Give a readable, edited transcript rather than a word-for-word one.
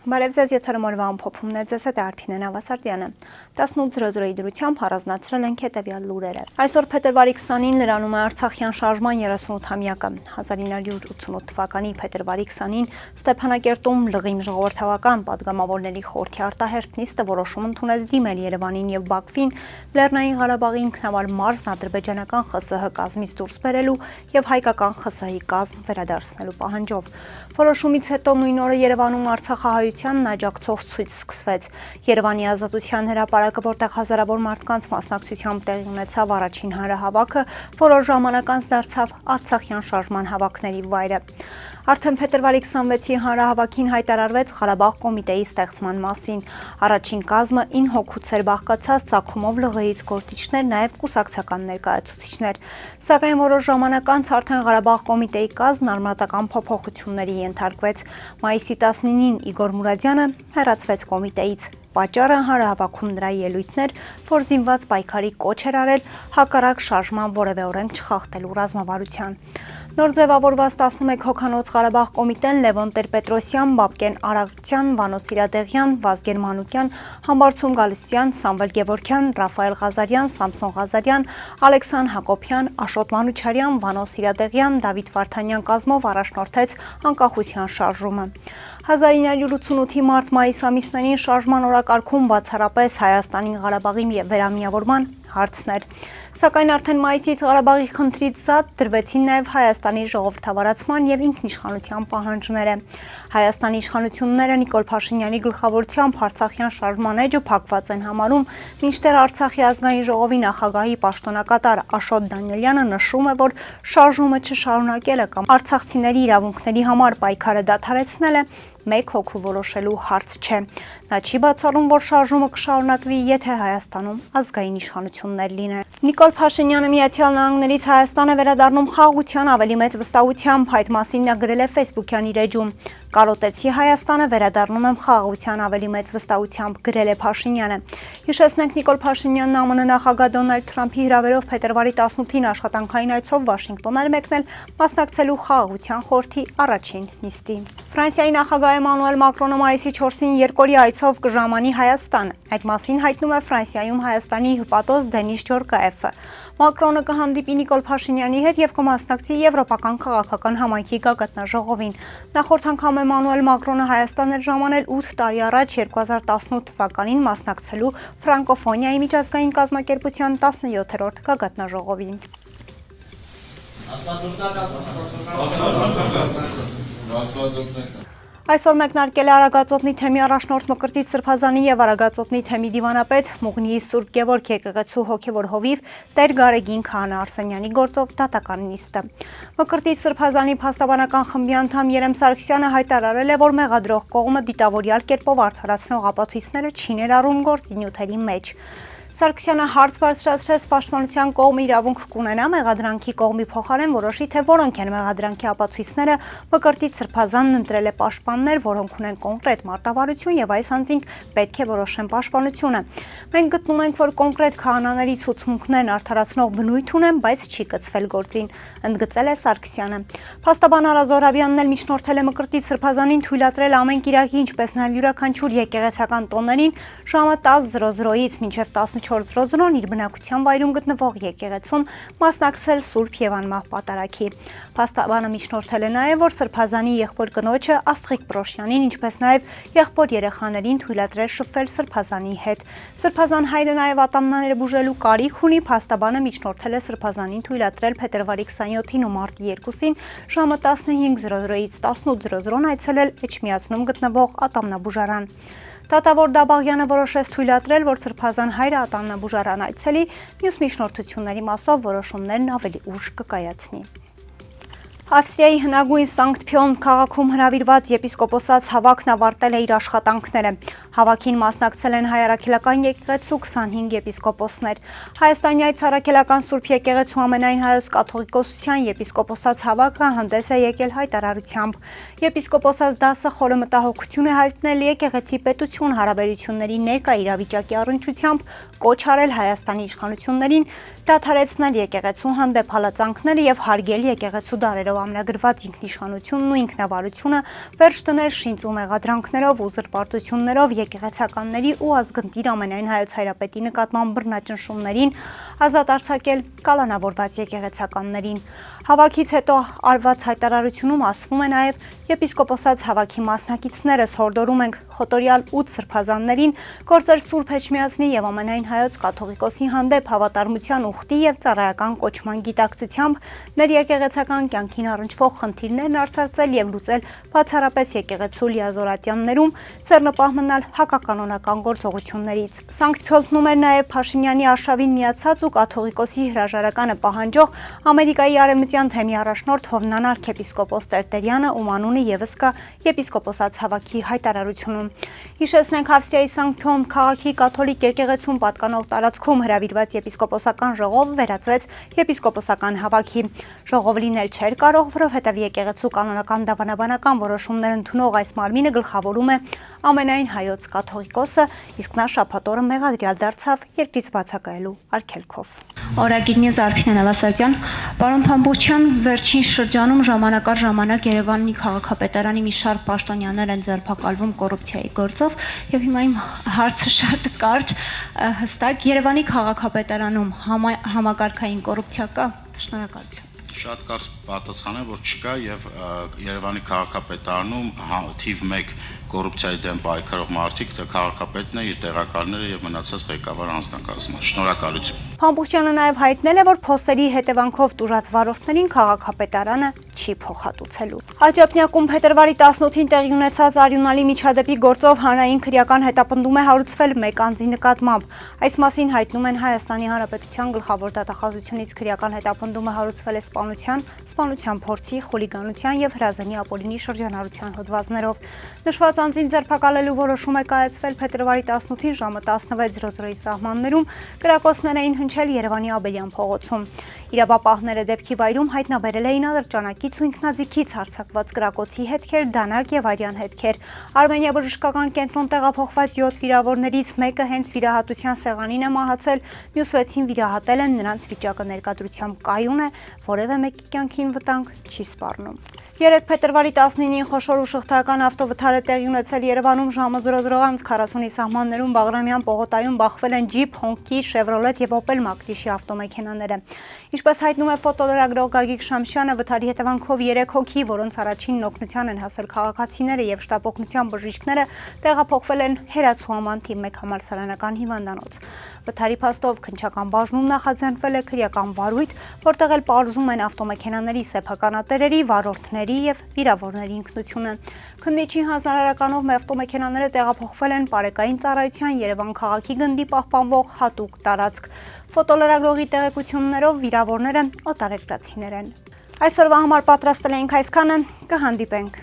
Բարև ձեզ, եթերում օրվա ամփոփումն է, ձեզ հետ է Արփինե Նավասարդյանը։ 18:00-ի դրությամբ առանձնացրել ենք հետևյալ լուրերը։ Այսօր փետրվարի 20-ին լրանում է Արցախյան շարժման 38-ամյակը։ 1988 թվականի փետրվարի 20-ին Ստեփանակերտում լղիմ ժողովրդավարական падգամավորների խորհրդի արտահերթ նիստը որոշում ընդունեց դիմել Երևանին եւ Բաքվին Լեռնային Ղարաբաղի ինքնավար մարզն ադրբեջանական ԽՍՀ կազմից դուրս բերելու եւ հայկական ԽՍՀ-ի կազմ վերադարձնելու պահանջով։ Որոշումից հետո նույն օրը Երևանում Արցախահայությանն աջակցող ցույց սկսվեց։ Երևանի Ազատության հրապարակը, որտեղ հազարավոր մարդկանց մասնակցությամբ տեղի ունեցավ առաջին հանրահավաքը, որոշ ժամանակ անց դարձավ Արցախյան շարժման հավաքների վայրը։ Արդեն փետրվարի 26-ի հանրահավաքին հայտարարվեց Ղարաբաղ կոմիտեի ստեղծման մասին։ Առաջին կազմը 9 հոգուց էր բաղկացած, ծագումով ԼՂՀ-ից գործիչներ, նաև կուսակցական ներկայացուցիչներ։ Սակայն որոշ ժամանակ անց արդեն Ղարաբաղ կոմիտեի կազմն արմատական փոփոխությունների ենթարկվեց։ Մայիսի 19-ին Իգոր Մուրադյանը հեռացվեց կոմիտեից։ Պատճառը հանրահավաքում նրա ելույթն էր, որ զինված պայքարի կոչ էր արել հակառակ շարժման որևէ օրենք չխախտելու ռազմավարության։ Նոր ձևավորված 11 հոգանոց Ղարաբաղ կոմիտեն Լևոն Տեր-Պետրոսյան, Բաբկեն Արաքցյան, Վանո Սիրադեղյան, Վազգեն Մանուկյան, Համբարձում Գալստյան, Սամվել Գևորգյան, Ռաֆայել Ղազարյան, Սամսոն Ղազարյան, Ալեքսան Հակոբյան, Աշոտ Մանուչարյան, Վանո Սիրադեղյան, Դավիթ Վարդանյան կազմով առաջնորդեց անկախության շարժումը։ 1988-ի մարտ-մայիս ամիսներին շարժման օրակարգում բացառապես Հայաստանի Ղարաբաղի վերամիավորման հարցն էր։ Սակայն արդեն մայիսից Ղարաբաղի խնդրից զատ դրվեցին նաև Հայաստանի ժողովրդավարացման եւ ինքնիշխանության պահանջները։ Հայաստանի իշխանությունները Նիկոլ Փաշինյանի գլխավորությամբ Արցախյան շարժման էջը փակված են համարում, մինչդեռ Արցախի ազգային ժողովի նախագահի պաշտոնակատար Աշոտ Դանիելյանը նշում է, որ շարժումը չշարունակելը կամ արցախցիների իրավունքների համար պայքարը դադարեցնելը մեկ հոգու որոշելու հարց չէ։ Նա չի բացառում, որ շարժումը կշարունակվի, եթե Հայաստանում ազգային իշխանություններ լինեն։ Նիկոլ Փաշինյանը Միացյալ Նահանգներից Հայաստան է վերադառնում խաղաղության ավելի մեծ վստահությամբ, այդ մասին նա գրել է Facebook-յան իր էջում։ Կարոտեցի Հայաստանը, վերադառնում եմ խաղաղության ավելի մեծ վստահությամբ, գրել է Փաշինյանը։ Հիշեցնենք, Նիկոլ Փաշինյանն ԱՄՆ նախագահ Դոնալդ Թրամփի հրավերով փետրվարի 18-ին աշխատանքային այցով Վաշինգտոն էր մեկնել մասնակցելու խաղաղության խորհրդի առաջին նիստին։ Ֆրանսիայի նախագահ Էմանուել Մակրոնը մայիսի 4-ին երկօրյա այցով կժամանի Հայաստան։ Այդ մասին հայտնում է Ֆրանսիայում Հայաստանի հյուպատոս Դենիս Ջորկաևը։ Մակրոնը կհանդիպի Նիկոլ Փաշինյանի հետ եւ կմասնակցի Եվրոպական քաղաքական համայնքի գագաթնաժողովին։ Նախորդ անգամ Էմանուել Մակրոնը Հայաստան էր ժամանել 8 տարի առաջ 2018 թվականին մասնակցելու ֆրանկոֆոնիայի միջազգային կազմակերպության 17-րդ գագաթնաժողովին։ Այսօր մեկնարկել է Արագածոտնի թեմի առաջնորդ Մկրտիչ Սրբազանի եւ Արագածոտնի թեմի դիվանապետ Մուղնիի Սուրբ Գևորգ եկեղեցու հոգեվոր հովիվ Տեր Գարեգին Քահանա Արսենյանի գործով դատական նիստը։ Մկրտիչ Սրբազանի փաստաբանական խմբի անդամ Երեմ Սարգսյանը հայտարարել է, որ մեղադրող կողմը դիտավորյալ կերպով արդարացնող ապացույցները չի ներառում գործի նյութերի մեջ։ Սարգսյանը հարց բարձրացրեց պաշտպանության կողմը իրավունք կունենա մեղադրանքի կողմի փոխարեն որոշի, թե որոնք են մեղադրանքի ապացույցները, Մկրտիչ Սրբազանն ընտրել է պաշտպաններ, որոնք ունեն կոնկրետ մարտավարություն եւ այս անձինք պետք է որոշեն պաշտպանությունը։ Մենք գտնում ենք, որ կոնկրետ քահանաների ցուցմունքներն արդարացնող բնույթ ունեն, բայց չի կցվել գործին, ընդգծել է Սարգսյանը։ Փաստաբան Արա Զոհրաբյանն էլ միջնորդել է Մկրտիչ Սրբազանին թույլատրել ամեն կիրակի, ինչպես նաեւ յուրաքանչյուր եկեղեցական տոներին ժամը 10:00-ից մինչև 14:00 իր բնակության վայրում գտնվող եկեղեցում մասնակցել Սուրբ եւ անմահ պատարագի։ Փաստաբանը միջնորդել է նաեւ, որ Սրբազանի եղբոր կնոջը Աստղիկ Պրոշյանին, ինչպես նաեւ եղբոր երեխաներին թույլատրել շփվել Սրբազանի հետ։ Սրբազան հայրը նաեւ ատամները բուժելու կարիք ունի, փաստաբանը միջնորդել է Սրբազանին թույլատրել փետրվարի 27-ին ու մարտի 2-ին ժամը 15:00-ից 18:00 այցելել Էջմիածնում գտնվող ատամնաբուժարան։ Դատավոր Դաբաղյանը որոշեց թույլատրել, որ Սրբազան հայրը ատամնաբուժարան այցելի, մյուս միջնորդությունների մասով որոշումներն ավելի ուշ կկայացնի։ Ավստրիայի հնագույն Սանկտ Փյոլն քաղաքում հրավիրված եպիսկոպոսաց հավաքն ավարտել է իր աշխատանքները։ Հավաքին մասնակցել են Հայ առաքելական եկեղեցու 25 եպիսկոպոսներ։ Հայաստանի այց առաքելական Սուրբ եկեղեցու ամենայն հայոց կաթողիկոսության եպիսկոպոսած հավաքը հանդես է եկել հայտարարությամբ։ Եպիսկոպոսած դասը խորը մտահոգություն է հայտնել եկեղեցի պետություն հարաբերությունների ներկա իրավիճակի առնչությամբ, կոչ արել Հայաստանի իշխանություններին դադարեցնել եկեղեցու հանդեպ հալածանքները եւ հարգել եկեղեցու դարերով ամնագրված ինքնիշխանությունն ու ինքնավարությունը, վերջ դնել շինծ ու մեղադրանքներով ու զրպարտություններով եկեղեցականների ու ազգընտիր ամենայն հայոց հայրապետի նկատմամբ բռնաճնշումներին, ազատ արձակել կալանավորված եկեղեցականներին։ Հավաքից հետո արված հայտարարությունում ասվում է նաև եպիսկոպոսած հավաքի մասնակիցներս հորդորում ենք խոտորյալ 8 սրբազաններին գործել Սուրբ Էջմիածնի եւ ամենայն հայոց կաթողիկոսի հանդեպ հավատարմության ուխտի եւ ծառայական կոչման գիտակցությամբ ներեկեղեցական կյանքին առնչվող խնդիրներն արծարծել եւ լուծել բացառապես եկեղեցու լիազորատյաններում, ձեռնպահ մնալ հակականոնական գործողություններից։ Սանկտ Փյոլթնում էր նաև Փաշինյանի արշավին միացած ու կաթողիկոսի հրաժարականը պահանջող Ամերիկայի արևմտյան թեմի առաջնորդ Հովնան arczepiskopos Տերտերյանը, ում անունը եւս կա եպիսկոպոսած հավաքի հայտարարությունում։ Հիշեցնենք, Ավստրիայի Սանկտ Փյոլթ քաղաքի կաթոլիկ եկեղեցուն պատկանող տարածքում հրավիրված եպիսկոպոսական ժողովը վերածվեց եպիսկոպոսական հավաքի։ Ժողով լինել չէր կարող, որովհետև եկեղեցու կանոնական դավանաբանական որոշումներ ընդունող այս մարմինը գլխավորում է ամենայն հայոց կաթողիկոսը, իսկ նա շաբաթ օրը մեղադրյալ դարձավ երկրից բացակայելու արգելքով։ Օրագիտնի Զարփինե Նավասարդյան, պարոն Փամբուխյան, վերջին շրջանում ժամանակ առ ժամանակ Երևանի քաղաքապետարանի մի շարք պաշտոնյաներ են ձերբակալվում կոռուպցիայի գործով, եւ հիմա իմ հարցը շատ կարճ, հստակ Երևանի քաղաքապետարանում համակարգային կոռուպցիա կա։ Շնորհակալություն։ Շատ կարճ պատասխան է, որ չկա եւ Երևանի քաղաքապետարանում թիվ 1 կոռուպցիայի դեմ պայքարող մարդիկ դա քաղաքապետն է, իր տեղակալները եւ մնացած ղեկավար անձնակազմը։ Շնորհակալություն։ Փամբուխյանը նաև հայտնել է, որ փոստերի հետևանքով տուժած վարորդներին քաղաքապետարանը չի փոխհատուցելու։ Աջափնյակում փետրվարի 18-ին տեղի ունեցած արյունալի միջադեպի գործով հանրային քրեական հետապնդում է հարուցվել 1 անձի նկատմամբ։ Այս մասին հայտնում են Հայաստանի Հանրապետության գլխավոր դատախազությունից քրեական հետապնդումը հարուցվել է սպանության փորձի, խուլիգանության եւ հրազենի ապօրինի շրջանառության հոդվածներով։ Նշված անձին ձերբակալելու որոշում է կայացվել փետրվարի 18-ին ժամը 16:00-ի սահմաններում կրակոցներ էին հնչել Երևանի Աբելյան փողոցում։ Իրավապահները դեպքի վայրում հայտնաբերել էին ատրճանակից ու ինքնաձիգից հարձակված կրակոցի հետքեր, դանակ եւ արյան հետքեր։ Արմենիա բժշկական կենտրոն տեղափոխված 7 վիրավորներից մեկը հենց վիրահատության սեղանին է մահացել, մյուս 6-ին վիրահատել են, նրանց վիճակը ներկայությամբ կայուն է, որևէ մեկի կյանքին վտանգ չի սպառնում։ Երեկ փետրվարի 19-ին խոշոր ու շղթայական ավտովթար է տեղի ունեցել Երևանում ժամը 00:40-ի սահմաններում Բաղրամյան պողոտայում բախվել են ջիփ, հոնկի, Շևրոլետ եւ Օպել Մակտիշի ավտոմեքենաները։ Ինչպես հայտնում է ֆոտոլրագրող Գագիկ Շամշյանը, վթարի հետևանքով 3 հոգի, որոնց առաջինն օգնության են հասել քաղաքացիները եւ շտապօգնության բժիշկները, տեղափոխվել են Հերացուաման թիվ 1 համալսարանական հիվանդանոց։ Վթարի փաստով քննչական բաժնում նախաձեռնվել է քրեական վարույթ, որտեղ էլ պարզում են ավտոմեքենաների սեփականատերերի, վարորդների եւ վիրավորների ինքնությունը։ Քննիչի հանձնարարականով ավտոմեքենաները տեղափոխվել են Պարեկային ծառայության Երևան քաղաքի գնդի պահպանվող հատուկ տարածք։ Ֆոտոլրագրողի տեղեկություններով վիրավորները օտարերկրացիներ են։ Այսօրվա համար պատրաստել էինք այսքանը, կհանդիպենք։